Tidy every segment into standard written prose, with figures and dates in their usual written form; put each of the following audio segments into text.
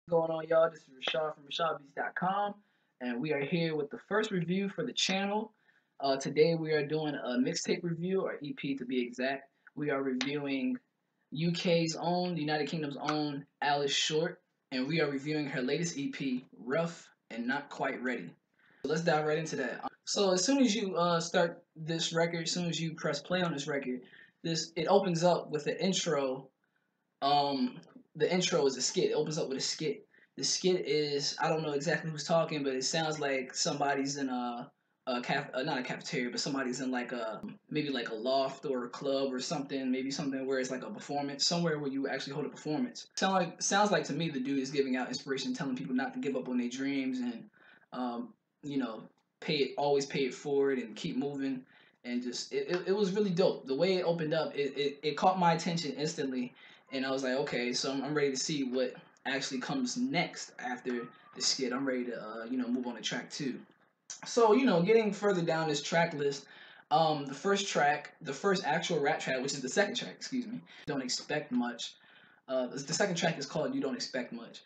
What's going on, y'all? This is Rashad from RashadBeats.com, and we are here with the first review for the channel. Today we are doing a mixtape review, or EP to be exact. We are reviewing UK's own, the United Kingdom's own Alice Short, and we are reviewing her latest EP, Rough and Not Quite Ready. So let's dive right into that. So as soon as you start this record, as soon as you press play on this record, it opens up with an intro. um the intro is a skit. It opens up with a skit. The skit is, I don't know exactly who's talking, but it sounds like somebody's in not a cafeteria, but somebody's in like a, maybe like a loft or a club or something, maybe something where it's like a performance, somewhere where you actually hold a performance. Sounds like to me the dude is giving out inspiration, telling people not to give up on their dreams, and um you know, always pay it forward and keep moving. And just it was really dope. The way it opened up, it caught my attention instantly, and I was like, okay, so I'm ready to see what actually comes next after the skit. I'm ready to move on to track two. So getting further down this track list, the first track, the first actual rap track, which is the second track, excuse me, Don't Expect Much. The second track is called You Don't Expect Much.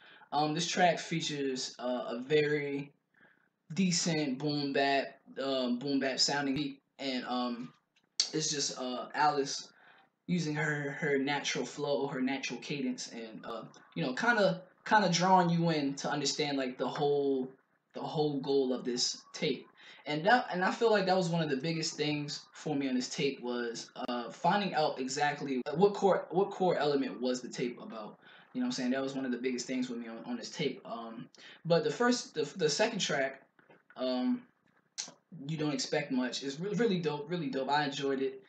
This track features a very decent boom bap sounding beat, and it's just Alice using her natural flow, her natural cadence, and kind of drawing you in to understand like the whole goal of this tape. And I feel like that was one of the biggest things for me on this tape was finding out exactly what core element was the tape about. You know what I'm saying? That was one of the biggest things with me on this tape. But the second track, um, you don't expect much. It's really dope, really dope. I enjoyed it.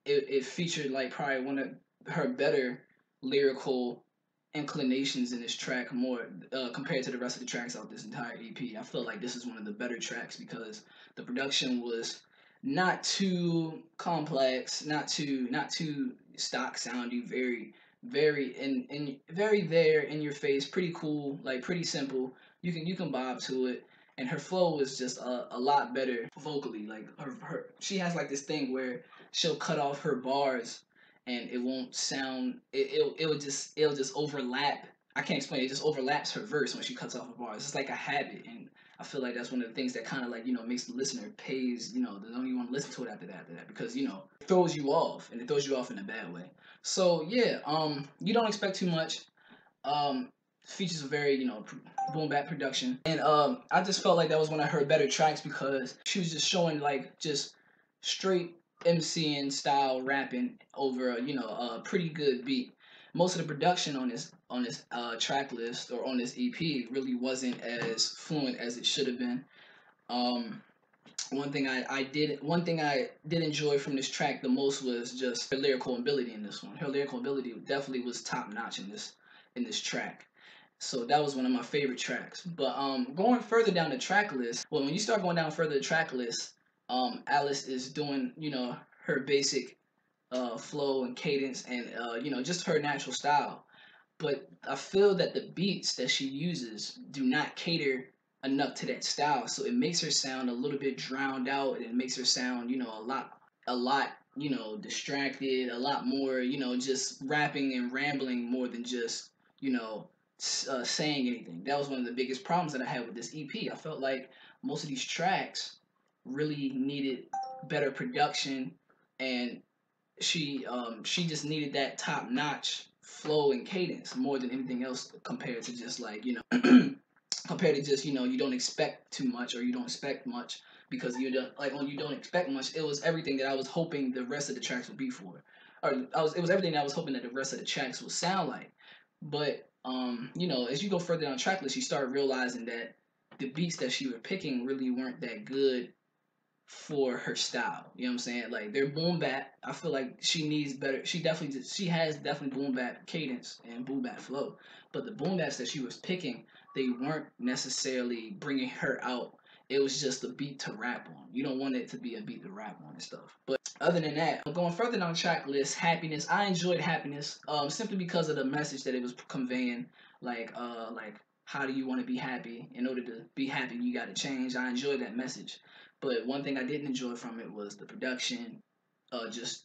It featured like probably one of her better lyrical inclinations in this track, more compared to the rest of the tracks out this entire EP. I feel like this is one of the better tracks because the production was not too complex, not too stock sounding, very very there in your face, pretty cool, like pretty simple. You can bob to it, and her flow was just a lot better vocally. Like she has like this thing where she'll cut off her bars and it won't sound it'll just overlap. I can't explain it. It just overlaps her verse when she cuts off her bars. It's like a habit, and I feel like that's one of the things that kind of like makes the listener pays, they don't even want to listen to it after that because it throws you off, and it throws you off in a bad way. So yeah, you don't expect too much. um Features a very boom bap production, and I just felt like that was one of her better tracks because she was just showing like just straight MCing style rapping over a pretty good beat. Most of the production on this track list or on this EP really wasn't as fluent as it should have been. um one thing I did enjoy from this track the most was just her lyrical ability in this one. Her lyrical ability definitely was top notch in this track. So that was one of my favorite tracks. But going further down the track list, well, when you start going down further the track list, Alice is doing her basic flow and cadence, and just her natural style. But I feel that the beats that she uses do not cater enough to that style, so it makes her sound a little bit drowned out, and it makes her sound a lot distracted, a lot more just rapping and rambling more than just saying anything. That was one of the biggest problems that I had with this EP. I felt like most of these tracks really needed better production, and she just needed that top notch flow and cadence more than anything else, compared to just like compared to just you don't expect too much, or you don't expect much, because you don't like when you don't expect much, it was everything that I was hoping the rest of the tracks would be for, or it was everything that I was hoping that the rest of the tracks would sound like. But as you go further down the track list, you start realizing that the beats that she was picking really weren't that good for her style. You know what I'm saying? Like they're boom bap. I feel like she needs better. She has definitely boom bap cadence and boom bap flow, but the boom baps that she was picking, they weren't necessarily bringing her out. It was just a beat to rap on. You don't want it to be a beat to rap on and stuff. But other than that, going further down the track list, Happiness. I enjoyed Happiness, simply because of the message that it was conveying. Like how do you want to be happy? In order to be happy, you got to change. I enjoyed that message. But one thing I didn't enjoy from it was the production, just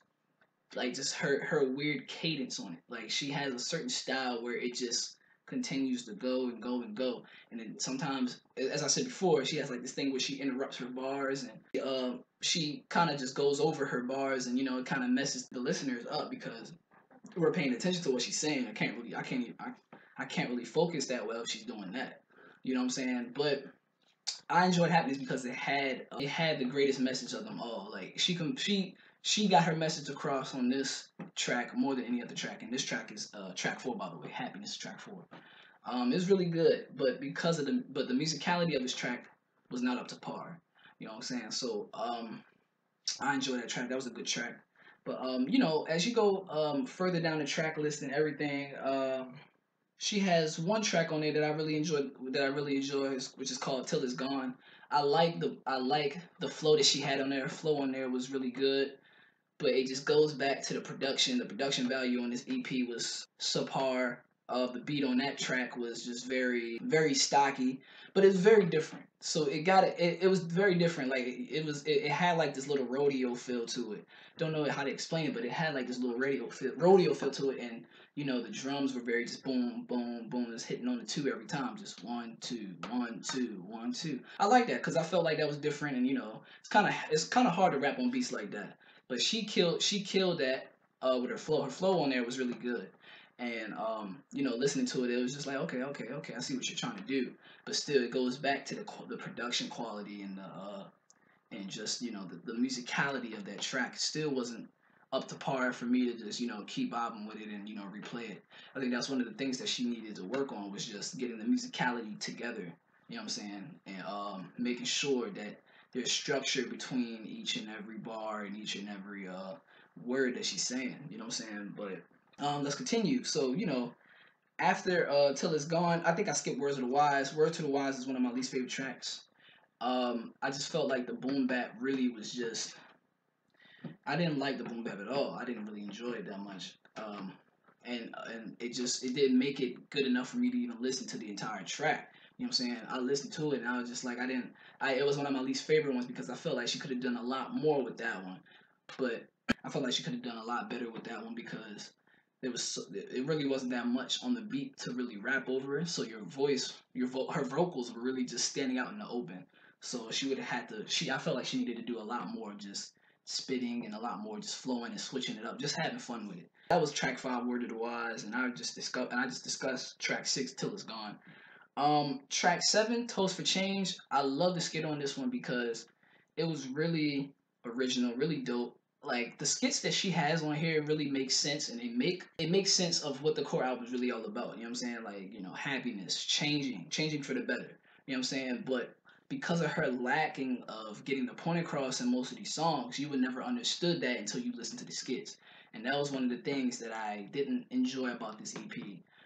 her weird cadence on it. Like she has a certain style where it just continues to go and go and go. And then sometimes, as I said before, she has like this thing where she interrupts her bars, and she kind of just goes over her bars, and it kind of messes the listeners up because we're paying attention to what she's saying. I can't really focus that well if she's doing that. You know what I'm saying? But I enjoyed Happiness because it had the greatest message of them all. Like she got her message across on this track more than any other track, and this track is track 4, by the way. Happiness is track 4. It's really good, but the musicality of this track was not up to par. You know what I'm saying? So I enjoyed that track. That was a good track. But as you go further down the track list and everything, she has one track on there that I really enjoyed, which is called "Till It's Gone." I like the flow that she had on there. Her flow on there was really good, but it just goes back to the production. The production value on this EP was subpar. The beat on that track was just very, very stocky, but it's very different. So it was very different. Like it had like this little rodeo feel to it. Don't know how to explain it, but it had like this little rodeo feel to it, and the drums were very just boom, boom, boom, just hitting on the two every time, just 1 2 1 2 1 2. I like that because I felt like that was different, and it's kind of hard to rap on beats like that. But she killed that with her flow. Her flow on there was really good. And listening to it, it was just like, okay, okay, okay, I see what you're trying to do. But still, it goes back to the production quality and and just the musicality of that track still wasn't up to par for me to just keep bobbing with it and replay it. I think that's one of the things that she needed to work on, was just getting the musicality together. You know what I'm saying? And making sure that there's structure between each and every bar and each and every word that she's saying. You know what I'm saying? But let's continue. So after Till It's Gone, I think I skipped Words to the Wise. Words to the Wise is one of my least favorite tracks. I just felt like the boom bap really was just. I didn't like the boom bap at all. I didn't really enjoy it that much. And it didn't make it good enough for me to even listen to the entire track. You know what I'm saying? I listened to it and I was just like, it was one of my least favorite ones because I felt like she could have done a lot more with that one. But I felt like she could have done a lot better with that one because it really wasn't that much on the beat to really rap over it. So her vocals were really just standing out in the open. So she would have had to. I felt like she needed to do a lot more just spitting and a lot more just flowing and switching it up, just having fun with it. That was track 5, Word to the Wise, and I just discussed track 6, Till It's Gone. Track 7, Toast for Change. I love the skit on this one because it was really original, really dope. Like the skits that she has on here really make sense, and it makes sense of what the core album is really all about. You know what I'm saying? Like happiness, changing for the better. You know what I'm saying? But because of her lacking of getting the point across in most of these songs, you would never understood that until you listen to the skits. And that was one of the things that I didn't enjoy about this EP.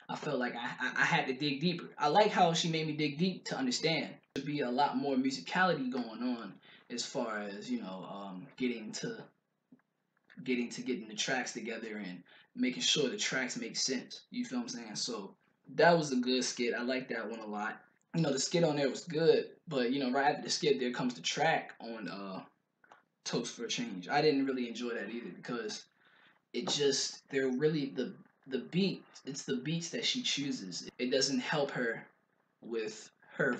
I felt like I had to dig deeper. I like how she made me dig deep to understand. There should be a lot more musicality going on as far as getting the tracks together and making sure the tracks make sense. You feel what I'm saying? So that was a good skit. I like that one a lot. The skit on there was good, but right after the skit, there comes the track on Toast for a Change. I didn't really enjoy that either because they're really the beat. It's the beats that she chooses. It doesn't help her with her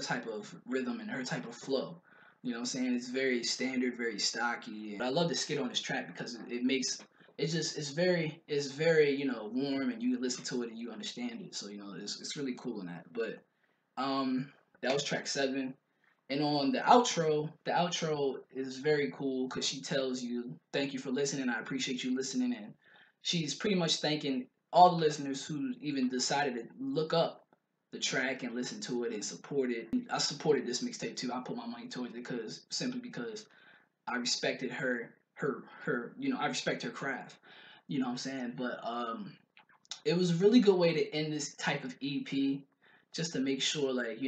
type of rhythm and her type of flow. You know what I'm saying? It's very standard, very stocky. But I love the skit on this track because it makes it's very warm, and you listen to it and you understand it. So it's really cool in that. But that was track 7. And on the outro is very cool because she tells you, "Thank you for listening. I appreciate you listening." And she's pretty much thanking all the listeners who even decided to look up the track and listen to it and support it. I supported this mixtape too. I put my money towards it simply because I respected I respect her craft. You know what I'm saying? But it was a really good way to end this type of EP, just to make sure like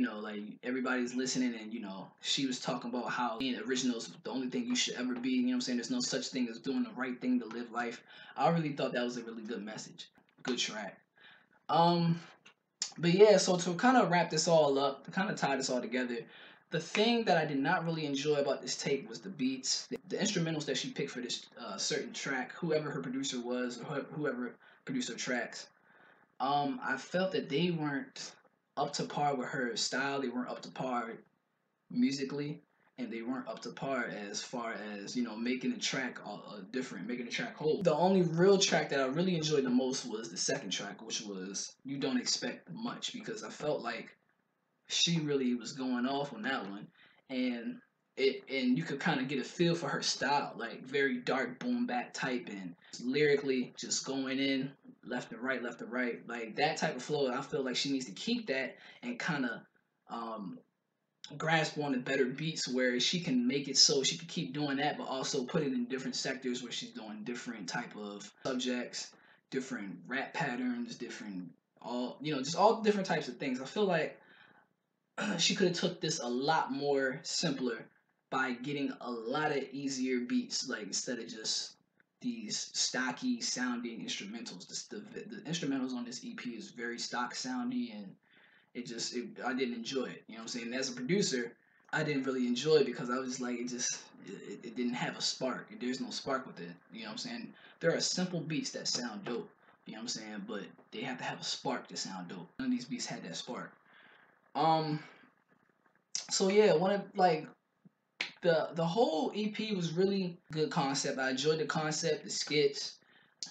everybody's listening. And she was talking about how being original is the only thing you should ever be. You know what I'm saying? There's no such thing as doing the right thing to live life. I really thought that was a really good message. Good track. But yeah, so to kind of wrap this all up, to kind of tie this all together, the thing that I did not really enjoy about this tape was the beats, the instrumentals that she picked for this certain track, whoever her producer was, or whoever produced her tracks. I felt that they weren't up to par with her style. They weren't up to par musically, and they weren't up to par as far as making the track different, making the track whole. The only real track that I really enjoyed the most was the second track, which was "You Don't Expect Much," because I felt like she really was going off on that one, and you could kind of get a feel for her style, like very dark boom bap type, and lyrically just going in left and right, like that type of flow. I feel like she needs to keep that and kind of um, grasp on the better beats where she can make it so she can keep doing that, but also put it in different sectors where she's doing different type of subjects, different rap patterns, different all just all different types of things. I feel like she could have took this a lot more simpler by getting a lot of easier beats, like instead of just these stocky sounding instrumentals. The instrumentals on this EP is very stock soundy, and I didn't enjoy it. You know what I'm saying? As a producer, I didn't really enjoy it because I was like, it didn't have a spark. There's no spark with it. You know what I'm saying? There are simple beats that sound dope. You know what I'm saying? But they have to have a spark to sound dope. None of these beats had that spark. Um, so yeah, one of like the whole EP was really good concept. I enjoyed the concept, the skits,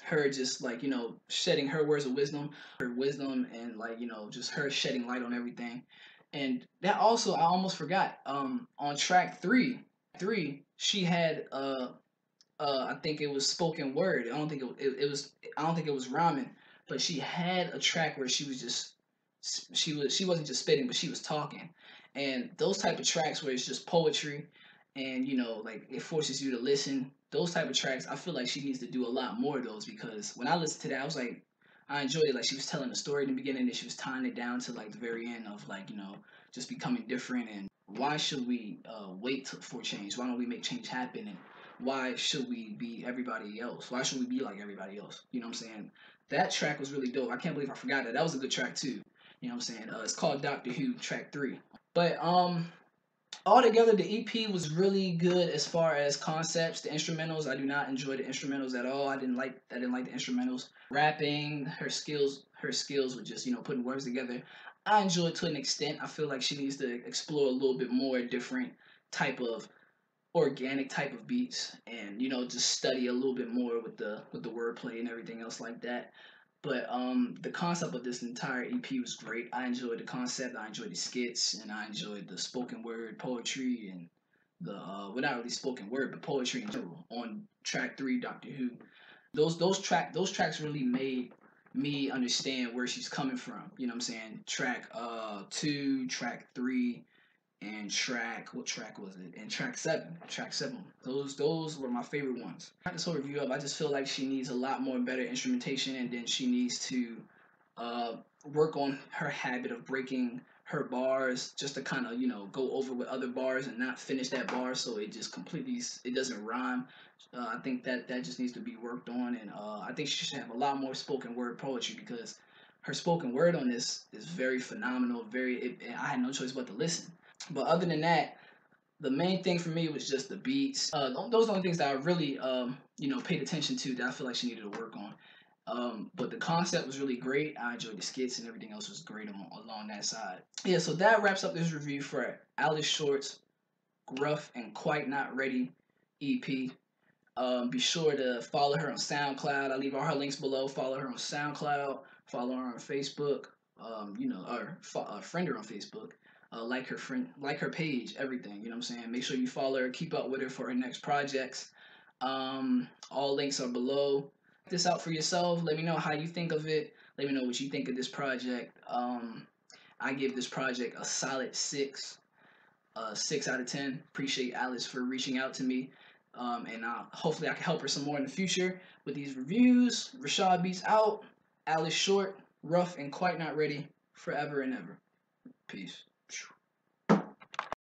her just like shedding her words of wisdom, her wisdom, and like just her shedding light on everything. And that also I almost forgot. On track three, she had I think it was spoken word. I don't think it was. I don't think it was rhyming, but she had a track where she wasn't just spitting, but she was talking. And those type of tracks where it's just poetry, and like it forces you to listen. Those type of tracks, I feel like she needs to do a lot more of those, because when I listened to that, I was like, I enjoyed it. Like she was telling a story in the beginning, and she was tying it down to like the very end of like just becoming different. And why should we wait for change? Why don't we make change happen? And why should we be everybody else? Why should we be like everybody else? You know what I'm saying? That track was really dope. I can't believe I forgot that. That was a good track too. You know what I'm saying? It's called Doctor Who, track 3. But altogether, the EP was really good as far as concepts. The instrumentals, I do not enjoy the instrumentals at all. I didn't like the instrumentals. Rapping, her skills with just putting words together. I enjoy it to an extent. I feel like she needs to explore a little bit more different type of organic type of beats, and just study a little bit more with the wordplay and everything else like that. But the concept of this entire EP was great. I enjoyed the concept, I enjoyed the skits, and I enjoyed the spoken word poetry, and the well, not really spoken word, but poetry in general on track 3, Doctor Who. Those tracks really made me understand where she's coming from. You know what I'm saying? Track 2, track 3, and what track was it? And track seven. Those were my favorite ones. This whole review up, I just feel like she needs a lot more better instrumentation, and then she needs to work on her habit of breaking her bars, just to kind of go over with other bars and not finish that bar, so it just completely it doesn't rhyme. I think that just needs to be worked on, and I think she should have a lot more spoken word poetry, because her spoken word on this is very phenomenal. I had no choice but to listen. But other than that, the main thing for me was just the beats. Those are the only things that I really, paid attention to that I feel like she needed to work on. But the concept was really great. I enjoyed the skits, and everything else was great along that side. Yeah, so that wraps up this review for Alice Short's Gruff and Quite Not Ready EP. Be sure to follow her on SoundCloud. I'll leave all her links below. Follow her on SoundCloud. Follow her on Facebook. Or friend her on Facebook. Like her page, everything. You know what I'm saying? Make sure you follow her. Keep up with her for her next projects. All links are below. Check this out for yourself. Let me know how you think of it. Let me know what you think of this project. I give this project a solid 6. 6 out of 10. Appreciate Alice for reaching out to me. And hopefully I can help her some more in the future with these reviews. Rashad Beats out. Alice Short, Rough and Quite Not Ready, forever and ever. Peace.